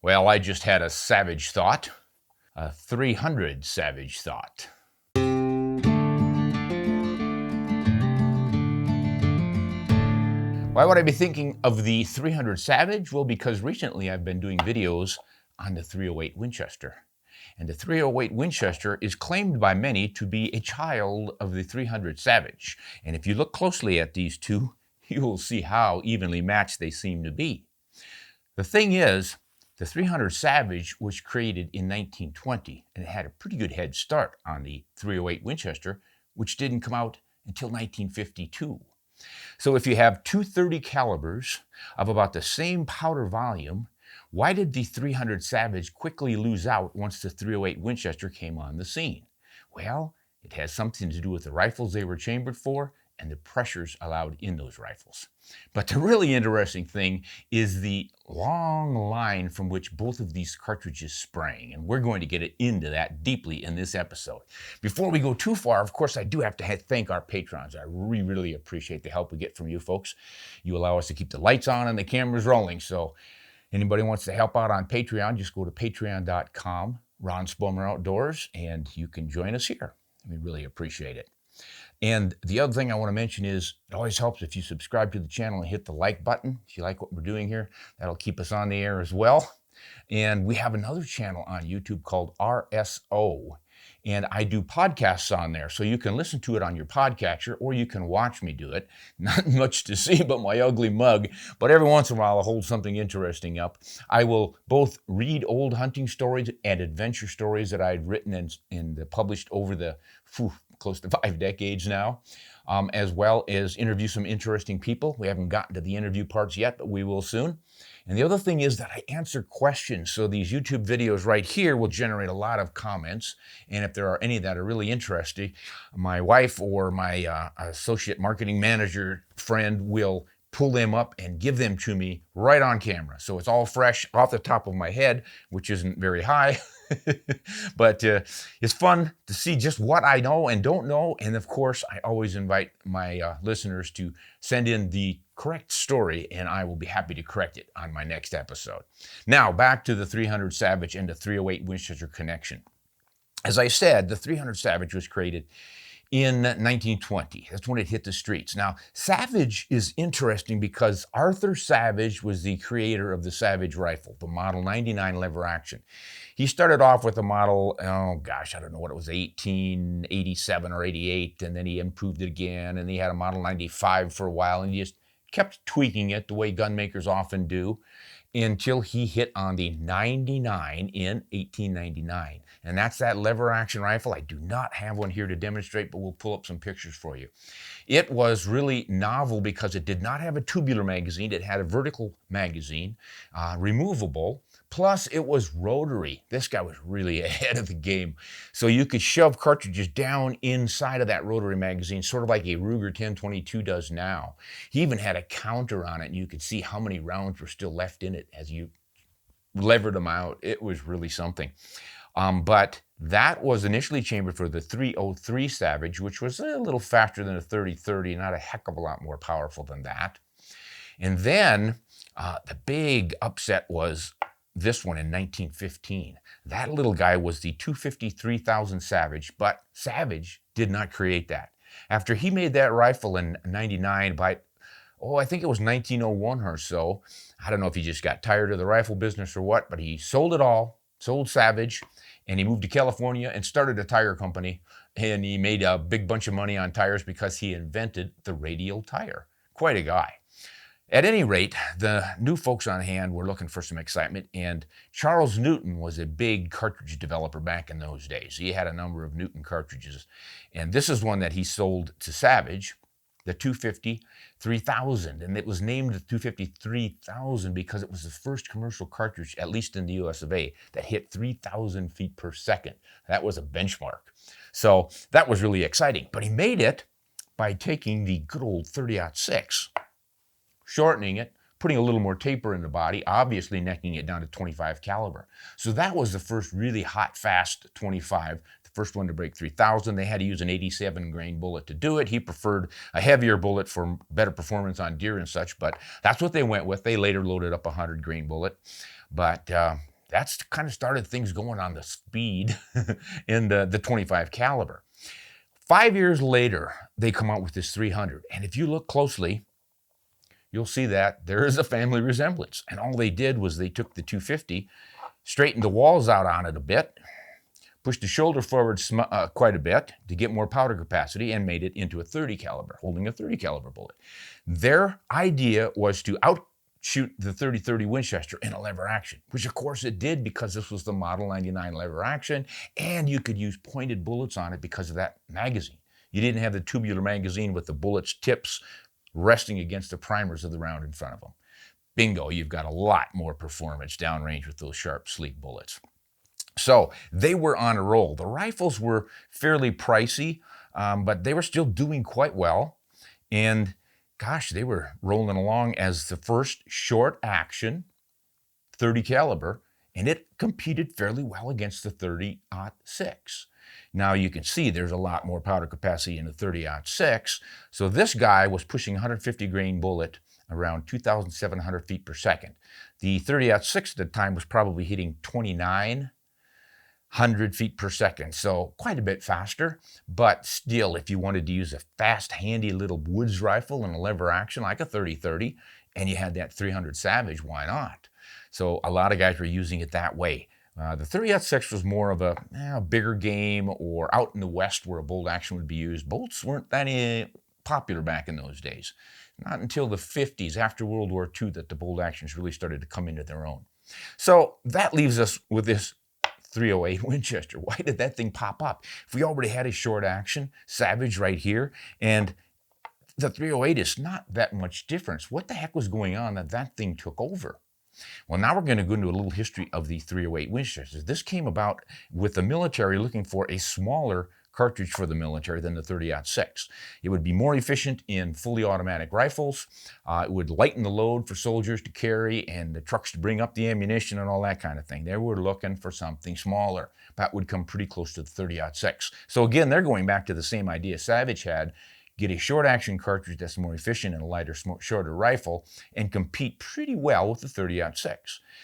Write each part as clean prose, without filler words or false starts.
Well, I just had a savage thought, a 300 savage thought. Why would I be thinking of the 300 Savage? Well, because recently I've been doing videos on the 308 Winchester. And the 308 Winchester is claimed by many to be a child of the 300 Savage. And if you look closely at these two, you will see how evenly matched they seem to be. The thing is, the 300 Savage was created in 1920, and it had a pretty good head start on the 308 Winchester, which didn't come out until 1952. So if you have two .30 calibers of about the same powder volume, why did the 300 Savage quickly lose out once the 308 Winchester came on the scene? Well, it has something to do with the rifles they were chambered for and the pressures allowed in those rifles. But the really interesting thing is the long line from which both of these cartridges sprang, and we're going to get into that deeply in this episode. Before we go too far, of course, I do have to thank our patrons. I really appreciate the help we get from you folks. You allow us to keep the lights on and the cameras rolling, so anybody wants to help out on Patreon, just go to patreon.com, Ron Spomer Outdoors, and you can join us here. We really appreciate it. And the other thing I want to mention is it always helps if you subscribe to the channel and hit the like button. If you like what we're doing here, that'll keep us on the air as well. And we have another channel on YouTube called RSO. And I do podcasts on there, so you can listen to it on your podcatcher or you can watch me do it. Not much to see but my ugly mug, but every once in a while I'll hold something interesting up. I will both read old hunting stories and adventure stories that I've written and published over the close to 5 decades now, as well as interview some interesting people. We haven't gotten to the interview parts yet, but we will soon. And the other thing is that I answer questions. So these YouTube videos right here will generate a lot of comments. And if there are any that are really interesting, my wife or my associate marketing manager friend will pull them up and give them to me right on camera. So it's all fresh off the top of my head, which isn't very high. But it's fun to see just what I know and don't know. And of course, I always invite my listeners to send in the correct story, and I will be happy to correct it on my next episode. Now, back to the 300 Savage and the 308 Winchester connection. As I said, the 300 Savage was created in 1920. That's when it hit the streets. Now, Savage is interesting because Arthur Savage was the creator of the Savage rifle, the Model 99 lever action. He started off with a model, I don't know what it was, 1887 or 88, and then he improved it again, and he had a Model 95 for a while, and he just kept tweaking it the way gun makers often do until he hit on the 99 in 1899. And that's that lever action rifle. I do not have one here to demonstrate, but we'll pull up some pictures for you. It was really novel because it did not have a tubular magazine. It had a vertical magazine, removable, plus it was rotary. This guy was really ahead of the game. So you could shove cartridges down inside of that rotary magazine, sort of like a Ruger 10/22 does now. He even had a counter on it, and you could see how many rounds were still left in it as you levered them out. It was really something. But that was initially chambered for the 303 Savage, which was a little faster than a 30-30, not a heck of a lot more powerful than that. And then the big upset was this one in 1915. That little guy was the 250-3000 Savage, but Savage did not create that. After he made that rifle in 99 by, I think it was 1901 or so. I don't know if he just got tired of the rifle business or what, but he sold it all, sold Savage, and he moved to California and started a tire company. And he made a big bunch of money on tires because he invented the radial tire. Quite a guy. At any rate, the new folks on hand were looking for some excitement, and Charles Newton was a big cartridge developer back in those days. He had a number of Newton cartridges, and this is one that he sold to Savage, the 250-3000, and it was named the 250-3000 because it was the first commercial cartridge, at least in the US of A, that hit 3,000 feet per second. That was a benchmark. So that was really exciting, but he made it by taking the good old 30-06, shortening it, putting a little more taper in the body, obviously necking it down to 25 caliber. So that was the first really hot, fast 25, the first one to break 3,000. They had to use an 87 grain bullet to do it. He preferred a heavier bullet for better performance on deer and such, but that's what they went with. They later loaded up a 100 grain bullet. But that's kind of started things going on the speed in the 25 caliber. 5 years later, they come out with this 300. And if you look closely, you'll see that there is a family resemblance. And all they did was they took the 250, straightened the walls out on it a bit, pushed the shoulder forward quite a bit to get more powder capacity, and made it into a 30 caliber, holding a 30 caliber bullet. Their idea was to outshoot the 30-30 Winchester in a lever action, which of course it did because this was the Model 99 lever action, and you could use pointed bullets on it because of that magazine. You didn't have the tubular magazine with the bullets tips resting against the primers of the round in front of them. Bingo, you've got a lot more performance downrange with those sharp, sleek bullets. So they were on a roll. The rifles were fairly pricey, but they were still doing quite well. And gosh, they were rolling along as the first short action 30 caliber, and it competed fairly well against the 30-06. Now you can see there's a lot more powder capacity in the 30-06. So this guy was pushing 150 grain bullet around 2,700 feet per second. The 30-06 at the time was probably hitting 2,900 feet per second, so quite a bit faster. But still, if you wanted to use a fast, handy little woods rifle in a lever action like a 30-30, and you had that 300 Savage, why not? So a lot of guys were using it that way. The 30-06 was more of a bigger game, or out in the West where a bolt action would be used. Bolts weren't that popular back in those days. Not until the 50s, after World War II, that the bolt actions really started to come into their own. So that leaves us with this 308 Winchester. Why did that thing pop up? If we already had a short action Savage right here, and the 308 is not that much difference. What the heck was going on that that thing took over? Well, now we're going to go into a little history of the 308 Winchester. This came about with the military looking for a smaller cartridge for the military than the 30-06. It would be more efficient in fully automatic rifles. It would lighten the load for soldiers to carry and the trucks to bring up the ammunition and all that kind of thing. They were looking for something smaller. That would come pretty close to the 30-06. So again, they're going back to the same idea Savage had. Get a short action cartridge that's more efficient in a lighter, shorter rifle, and compete pretty well with the 30-06.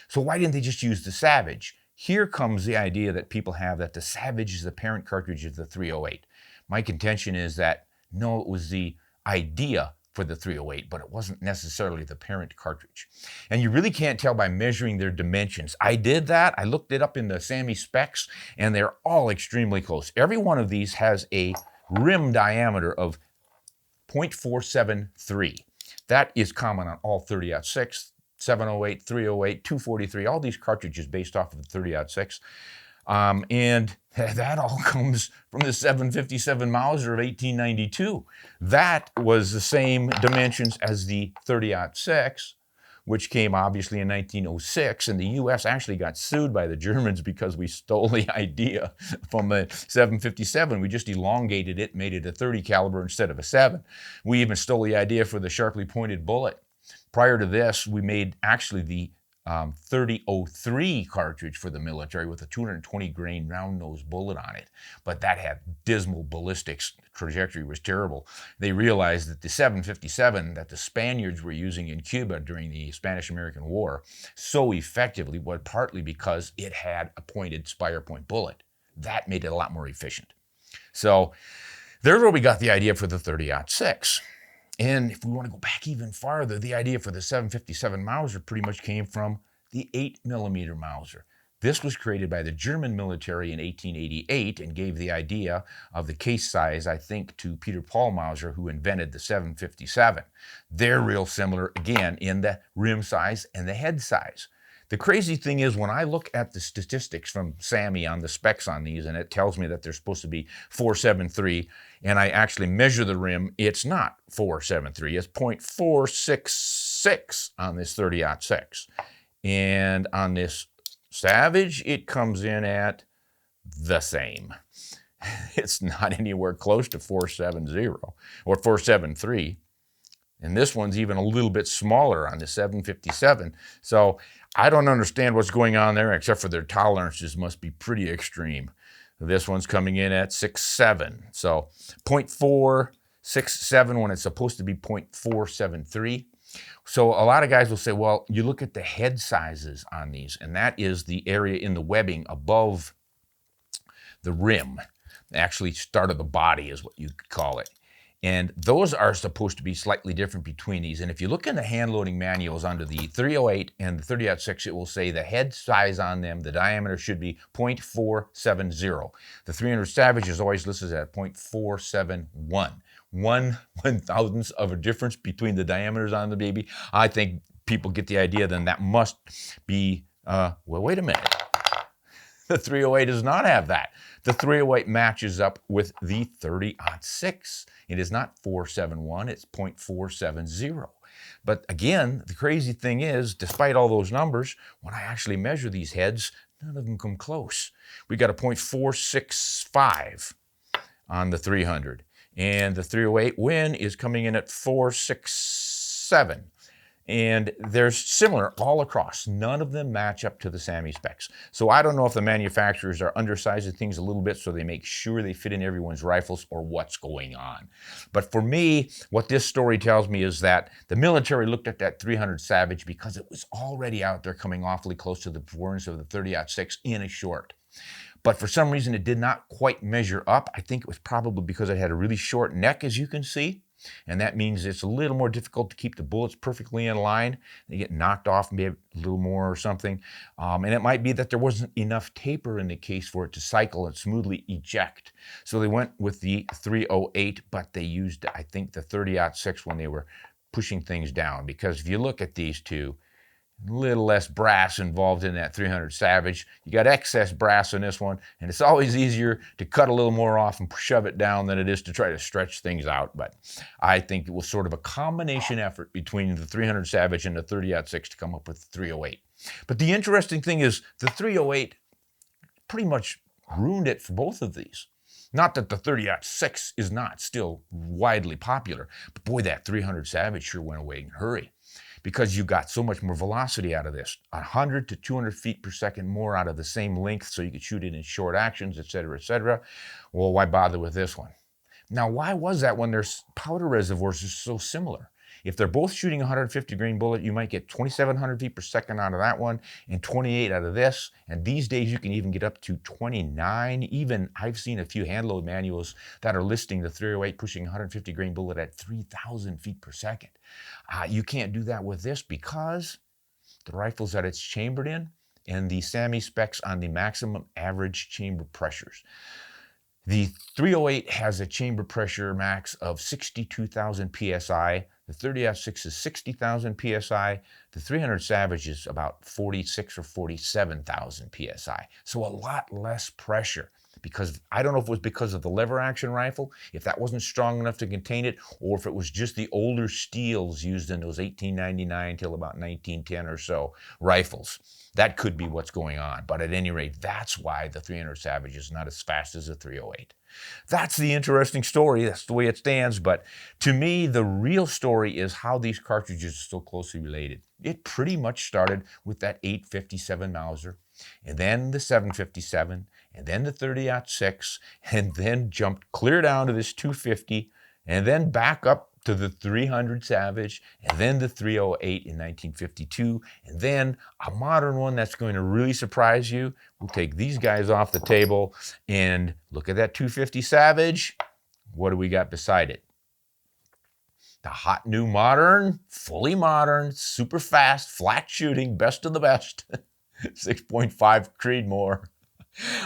So why didn't they just use the Savage? Here comes the idea that people have that the Savage is the parent cartridge of the 308. My contention is that no, it was the idea for the 308, but it wasn't necessarily the parent cartridge. And you really can't tell by measuring their dimensions. I did that. I looked it up in the SAAMI specs, and they're all extremely close. Every one of these has a rim diameter of 0.473. That is common on all 30-06, 708, 308, 243, all these cartridges based off of the 30-06. And that all comes from the 757 Mauser of 1892. That was the same dimensions as the 30-06, which came obviously in 1906, and the U.S. actually got sued by the Germans because we stole the idea from the 757. We just elongated it, made it a 30 caliber instead of a 7. We even stole the idea for the sharply pointed bullet. Prior to this, we made actually the 3003 cartridge for the military with a 220 grain round nose bullet on it, but that had dismal ballistics. Trajectory was terrible. They realized that the 757 that the Spaniards were using in Cuba during the Spanish-American War so effectively was partly because it had a pointed spire point bullet. That made it a lot more efficient. So there's where we got the idea for the 30-06. And if we want to go back even farther, the idea for the 757 Mauser pretty much came from the 8mm Mauser. This was created by the German military in 1888 and gave the idea of the case size, I think, to Peter Paul Mauser, who invented the 757. They're real similar, again, in the rim size and the head size. The crazy thing is when I look at the statistics from SAAMI on the specs on these, and it tells me that they're supposed to be 473, and I actually measure the rim, it's not 473, it's 0.466 on this 30-06. And on this Savage, it comes in at the same. It's not anywhere close to 470 or 473. And this one's even a little bit smaller on the 757. So I don't understand what's going on there, except for their tolerances must be pretty extreme. This one's coming in at 6.7. So 0.467 when it's supposed to be 0.473. So a lot of guys will say, well, you look at the head sizes on these, and that is the area in the webbing above the rim. Actually, start of the body is what you could call it. And those are supposed to be slightly different between these. And if you look in the hand loading manuals under the 308 and the 30-06, it will say the head size on them, the diameter should be 0.470. The 300 Savage is always listed at 0.471. 1/1000th of a difference between the diameters on the baby. I think people get the idea then that must be, well, wait a minute. The 308 does not have that. The 308 matches up with the 30-06. It is not 471, it's 0.470. But again, the crazy thing is, despite all those numbers, when I actually measure these heads, none of them come close. We got a 0.465 on the 300. And the 308 Win is coming in at 467. And they're similar all across. None of them match up to the SAAMI specs. So I don't know if the manufacturers are undersizing things a little bit so they make sure they fit in everyone's rifles or what's going on. But for me, what this story tells me is that the military looked at that 300 Savage because it was already out there coming awfully close to the performance of the 30-06 in a short. But for some reason, it did not quite measure up. I think it was probably because it had a really short neck, as you can see. And that means it's a little more difficult to keep the bullets perfectly in line. They get knocked off maybe a little more or something. And it might be that there wasn't enough taper in the case for it to cycle and smoothly eject. So they went with the 308, but they used, I think, the 30-06 when they were pushing things down. Because if you look at these two, a little less brass involved in that 300 Savage. You got excess brass in this one, and it's always easier to cut a little more off and shove it down than it is to try to stretch things out. But I think it was sort of a combination effort between the 300 Savage and the 30-06 to come up with the 308. But the interesting thing is the 308 pretty much ruined it for both of these. Not that the 30-06 is not still widely popular, but boy, that 300 Savage sure went away in a hurry, because you got so much more velocity out of this, 100 to 200 feet per second more out of the same length, so you could shoot it in short actions, et cetera, et cetera. Well, why bother with this one? Now, why was that when their powder reservoirs are so similar? If they're both shooting a 150 grain bullet, you might get 2,700 feet per second out of that one and 28 out of this. And these days you can even get up to 29. Even I've seen a few hand load manuals that are listing the 308 pushing 150 grain bullet at 3,000 feet per second. You can't do that with this because the rifles that it's chambered in and the SAAMI specs on the maximum average chamber pressures. The 308 has a chamber pressure max of 62,000 PSI. The 30-06 is 60,000 PSI. The 300 Savage is about 46 or 47,000 PSI. So a lot less pressure, because I don't know if it was because of the lever action rifle, if that wasn't strong enough to contain it, or if it was just the older steels used in those 1899 till about 1910 or so rifles. That could be what's going on. But at any rate, that's why the 300 Savage is not as fast as the 308. That's the interesting story. That's the way it stands. But to me, the real story is how these cartridges are so closely related. It pretty much started with that 857 Mauser, and then the 757, and then the 30-06, and then jumped clear down to this 250, and then back up to the 300 Savage, and then the 308 in 1952, and then a modern one that's going to really surprise you. We'll take these guys off the table and look at that 250 Savage. What do we got beside it? The hot new modern, fully modern, super fast, flat shooting, best of the best, 6.5 Creedmoor.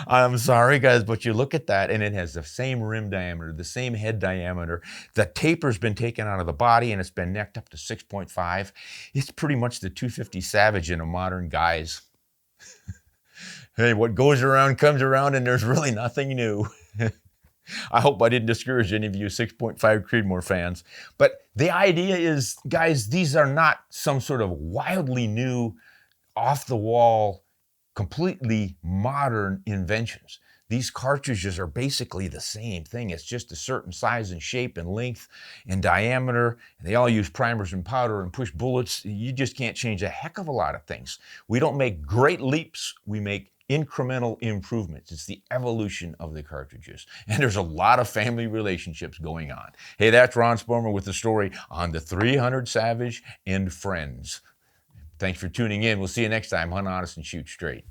I'm sorry, guys, but you look at that and it has the same rim diameter, the same head diameter. The taper's been taken out of the body and it's been necked up to 6.5. It's pretty much the 250 Savage in a modern guise. Hey, what goes around comes around, and there's really nothing new. I hope I didn't discourage any of you 6.5 Creedmoor fans. But the idea is, guys, these are not some sort of wildly new, off-the-wall, completely modern inventions. These cartridges are basically the same thing. It's just a certain size and shape and length and diameter. And they all use primers and powder and push bullets. You just can't change a heck of a lot of things. We don't make great leaps. We make incremental improvements. It's the evolution of the cartridges. And there's a lot of family relationships going on. Hey, that's Ron Spomer with the story on the 300 Savage and Friends. Thanks for tuning in. We'll see you next time. Hunt honest and shoot straight.